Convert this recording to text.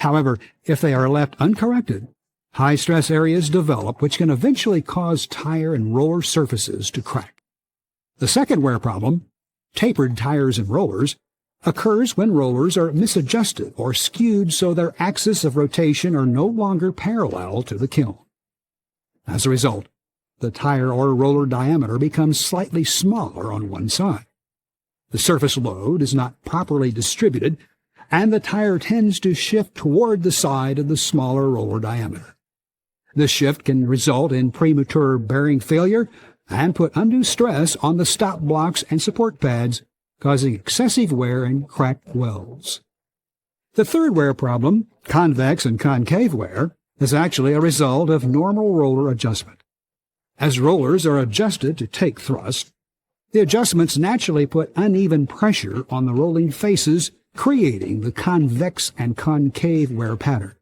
However, if they are left uncorrected, high-stress areas develop which can eventually cause tire and roller surfaces to crack. The second wear problem, tapered tires and rollers, occurs when rollers are misadjusted or skewed so their axis of rotation are no longer parallel to the kiln. As a result, the tire or roller diameter becomes slightly smaller on one side. The surface load is not properly distributed, and the tire tends to shift toward the side of the smaller roller diameter. This shift can result in premature bearing failure and put undue stress on the stop blocks and support pads, causing excessive wear and cracked welds. The third wear problem, convex and concave wear, is actually a result of normal roller adjustment. As rollers are adjusted to take thrust, the adjustments naturally put uneven pressure on the rolling faces, creating the convex and concave wear pattern.